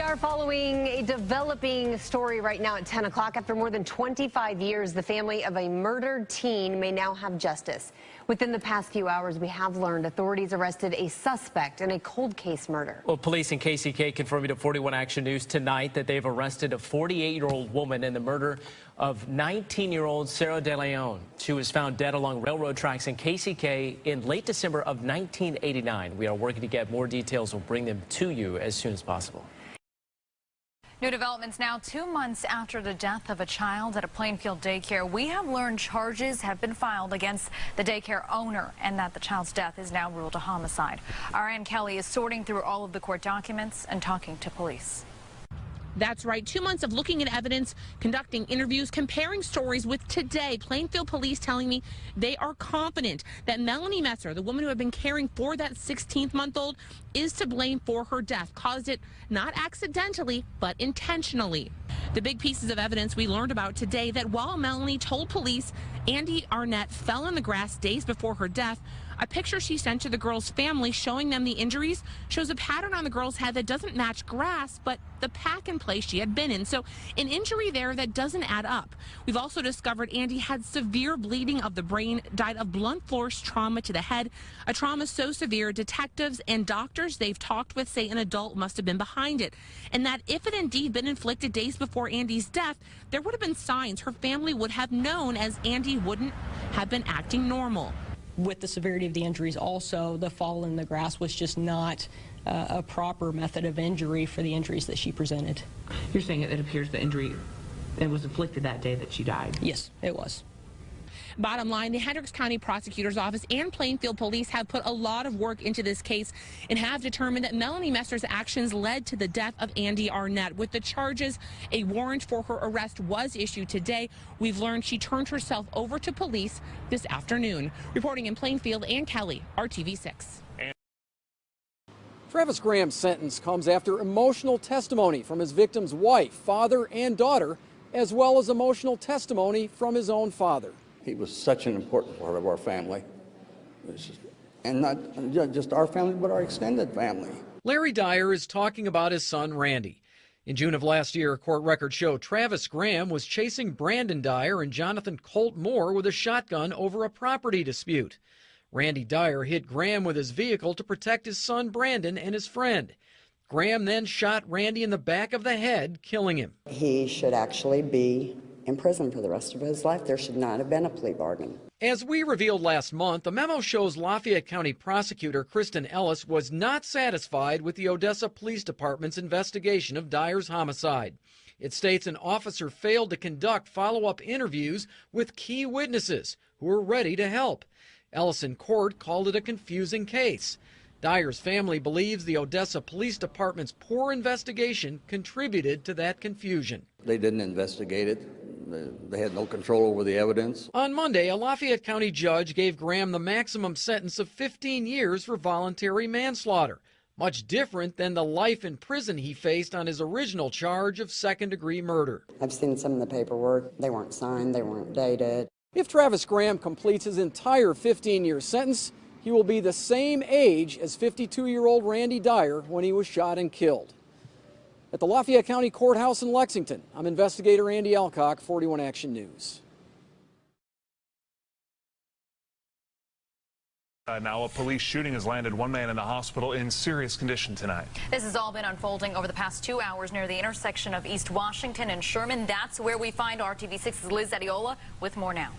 are following a developing story right now at 10 o'clock. After more than 25 years, the family of a murdered teen may now have justice. Within the past few hours, we have learned authorities arrested a suspect in a cold case murder. Well, police in KCK confirming to 41 Action News tonight that they've arrested a 48-year-old woman in the murder of 19-year-old Sarah De Leon. She was found dead along railroad tracks in KCK in late December of 1989. We are working to get more details. We'll bring them to you as soon as possible. New developments now 2 months after the death of a child at a Plainfield daycare. We have learned charges have been filed against the daycare owner and that the child's death is now ruled a homicide. Our Ann Kelly is sorting through all of the court documents and talking to police. That's right. 2 months of looking at evidence, conducting interviews, comparing stories with today. Plainfield police telling me they are confident that Melanie Messer, the woman who had been caring for that 16-month-old, is to blame for her death. Caused it not accidentally, but intentionally. The big pieces of evidence we learned about today that while Melanie told police Andy Arnett fell in the grass days before her death, a picture she sent to the girl's family showing them the injuries shows a pattern on the girl's head that doesn't match grass, but the pack and place she had been in. So an injury there that doesn't add up. We've also discovered Andy had severe bleeding of the brain, died of blunt force trauma to the head, a trauma so severe detectives and doctors they've talked with say an adult must have been behind it, and that if it indeed been inflicted days before Andy's death, there would have been signs her family would have known, as Andy wouldn't have been acting normal. With the severity of the injuries also, the fall in the grass was just not a proper method of injury for the injuries that she presented. You're saying it appears the injury it was inflicted that day that she died? Yes, it was. Bottom line, the Hendricks County Prosecutor's Office and Plainfield Police have put a lot of work into this case and have determined that Melanie Messer's actions led to the death of Andy Arnett. With the charges, a warrant for her arrest was issued today. We've learned she turned herself over to police this afternoon. Reporting in Plainfield, Ann Kelly, RTV6. Travis Graham's sentence comes after emotional testimony from his victim's wife, father, and daughter, as well as emotional testimony from his own father. He was such an important part of our family, and not just our family, but our extended family. Larry Dyer is talking about his son, Randy. In June of last year, court records show Travis Graham was chasing Brandon Dyer and Jonathan Colt Moore with a shotgun over a property dispute. Randy Dyer hit Graham with his vehicle to protect his son, Brandon, and his friend. Graham then shot Randy in the back of the head, killing him. He should actually be in prison for the rest of his life. There should not have been a plea bargain. As we revealed last month, the memo shows Lafayette County Prosecutor Kristen Ellis was not satisfied with the Odessa Police Department's investigation of Dyer's homicide. It states an officer failed to conduct follow-up interviews with key witnesses who were ready to help. Ellis in court called it a confusing case. Dyer's family believes the Odessa Police Department's poor investigation contributed to that confusion. They didn't investigate it. They had no control over the evidence. On Monday, a Lafayette County judge gave Graham the maximum sentence of 15 years for voluntary manslaughter, much different than the life in prison he faced on his original charge of second-degree murder. I've seen some of the paperwork. They weren't signed. They weren't dated. If Travis Graham completes his entire 15-year sentence, he will be the same age as 52-year-old Randy Dyer when he was shot and killed. At the Lafayette County Courthouse in Lexington, I'm investigator Andy Alcock, 41 Action News. Now a police shooting has landed one man in the hospital in serious condition tonight. This has all been unfolding over the past 2 hours near the intersection of East Washington and Sherman. That's where we find RTV6's Liz Adiola with more now.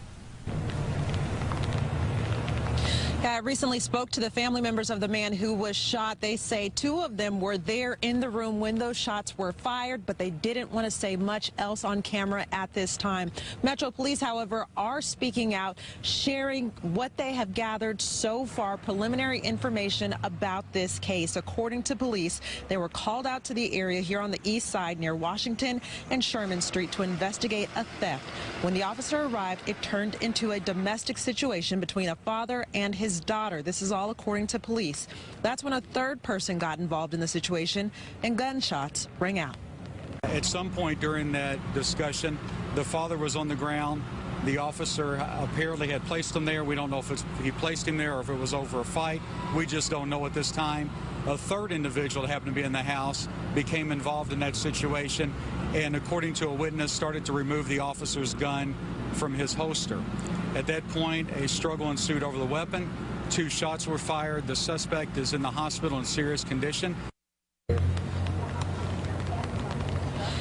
I recently spoke to the family members of the man who was shot. They say 2 of them were there in the room when those shots were fired, but they didn't want to say much else on camera at this time. Metro Police, however, are speaking out, sharing what they have gathered so far, preliminary information about this case. According to police, they were called out to the area here on the east side near Washington and Sherman Street to investigate a theft. When the officer arrived, it turned into a domestic situation between a father and his daughter. This is all according to police. That's when a third person got involved in the situation and gunshots rang out. At some point during that discussion, the father was on the ground The officer apparently had placed him there. We don't know if he placed him there or if it was over a fight. We just don't know at this time. A third individual that happened to be in the house became involved in that situation and, according to a witness, started to remove the officer's gun from his holster. At that point, a struggle ensued over the weapon. 2 shots were fired. The suspect is in the hospital in serious condition.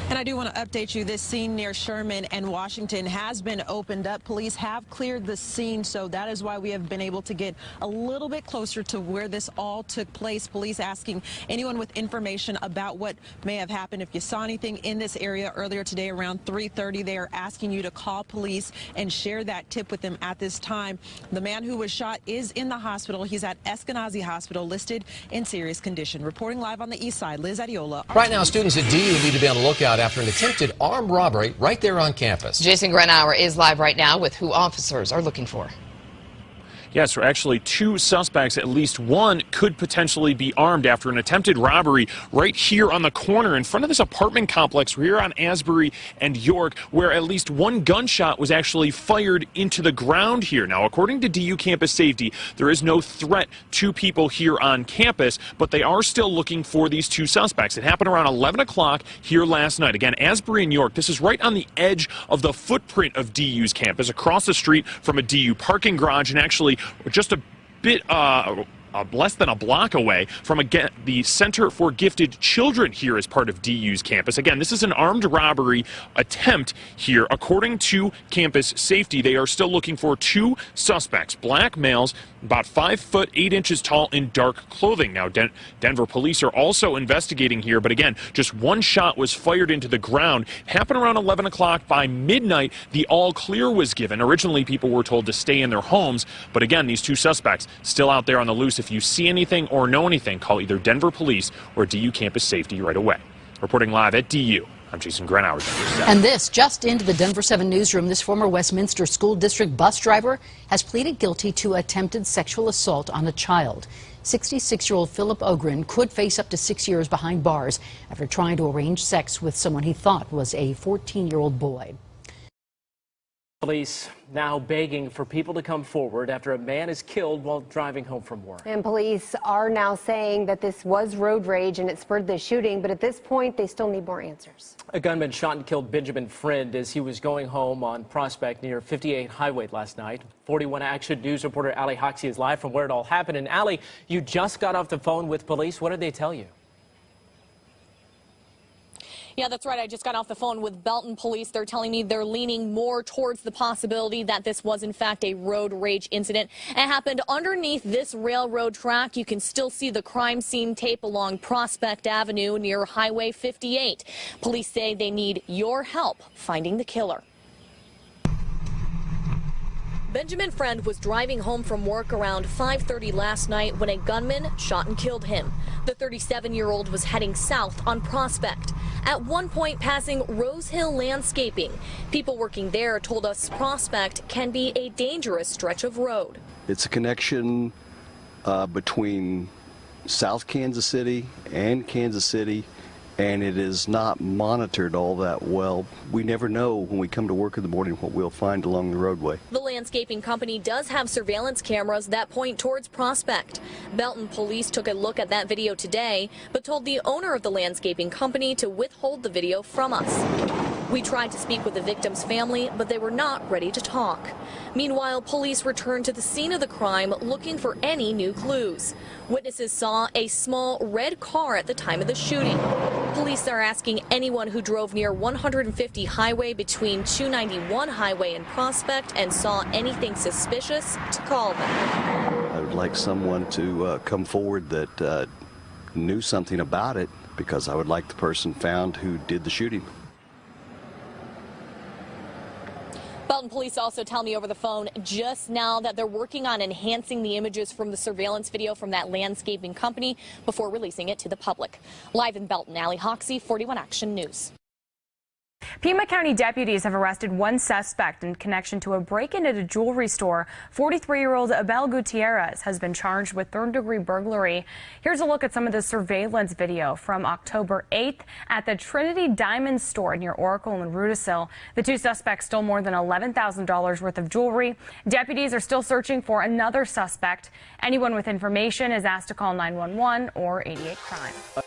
And I do want to update you, this scene near Sherman and Washington has been opened up. Police have cleared the scene, so that is why we have been able to get a little bit closer to where this all took place. Police asking anyone with information about what may have happened. If you saw anything in this area earlier today around 3:30, they are asking you to call police and share that tip with them at this time. The man who was shot is in the hospital. He's at Eskenazi Hospital, listed in serious condition. Reporting live on the east side, Liz Adiola. Right now, students at DU need to be on the lookout after an attempted armed robbery right there on campus. Jason Grenauer is live right now with who officers are looking for. Yes, actually 2 suspects, at least one could potentially be armed after an attempted robbery right here on the corner in front of this apartment complex here on Asbury and York, where at least 1 gunshot was actually fired into the ground here. Now, according to DU Campus Safety, there is no threat to people here on campus, but they are still looking for these 2 suspects. It happened around 11 o'clock here last night. Again, Asbury and York, this is right on the edge of the footprint of DU's campus, across the street from a DU parking garage, and actually just a bit less than a block away from the Center for Gifted Children here as part of DU's campus. Again, this is an armed robbery attempt here. According to Campus Safety, they are still looking for 2 suspects, black males, about 5 foot 8 inches tall, in dark clothing. Now, Denver police are also investigating here, but again, just 1 shot was fired into the ground. It happened around 11 o'clock. By midnight, the all clear was given. Originally, people were told to stay in their homes, but again, these 2 suspects still out there on the loose. If you see anything or know anything, call either Denver police or DU Campus Safety right away. Reporting live at DU, I'm Jason Grenauer. And this, just into the Denver 7 newsroom, this former Westminster School District bus driver has pleaded guilty to attempted sexual assault on a child. 66-year-old Philip Ogren could face up to 6 years behind bars after trying to arrange sex with someone he thought was a 14-year-old boy. Police now begging for people to come forward after a man is killed while driving home from work. And police are now saying that this was road rage and it spurred the shooting, but at this point, they still need more answers. A gunman shot and killed Benjamin Friend as he was going home on Prospect near 58 Highway last night. 41 Action News reporter Ali Hoxie is live from where it all happened. And Ali, you just got off the phone with police. What did they tell you? Yeah, that's right. I just got off the phone with Belton police. They're telling me they're leaning more towards the possibility that this was, in fact, a road rage incident. It happened underneath this railroad track. You can still see the crime scene tape along Prospect Avenue near Highway 58. Police say they need your help finding the killer. Benjamin Friend was driving home from work around 5:30 last night when a gunman shot and killed him. The 37-year-old was heading south on Prospect, at one point passing Rose Hill Landscaping. People working there told us Prospect can be a dangerous stretch of road. It's a connection between South Kansas City and Kansas City, and it is not monitored all that well. We never know when we come to work in the morning what we'll find along the roadway. The landscaping company does have surveillance cameras that point towards Prospect. Belton police took a look at that video today, but told the owner of the landscaping company to withhold the video from us. We tried to speak with the victim's family, but they were not ready to talk. Meanwhile, police returned to the scene of the crime looking for any new clues. Witnesses saw a small red car at the time of the shooting. Police are asking anyone who drove near 150 Highway between 291 Highway and Prospect and saw anything suspicious to call them. I would like someone to come forward that knew something about it, because I would like the person found who did the shooting. Belton police also tell me over the phone just now that they're working on enhancing the images from the surveillance video from that landscaping company before releasing it to the public. Live in Belton, Ali Hoxie, 41 Action News. Pima County deputies have arrested one suspect in connection to a break-in at a jewelry store. 43-year-old Abel Gutierrez has been charged with third-degree burglary. Here's a look at some of the surveillance video from October 8th at the Trinity Diamond store near Oracle and Rudisill. The two suspects stole more than $11,000 worth of jewelry. Deputies are still searching for another suspect. Anyone with information is asked to call 911 or 88 Crime.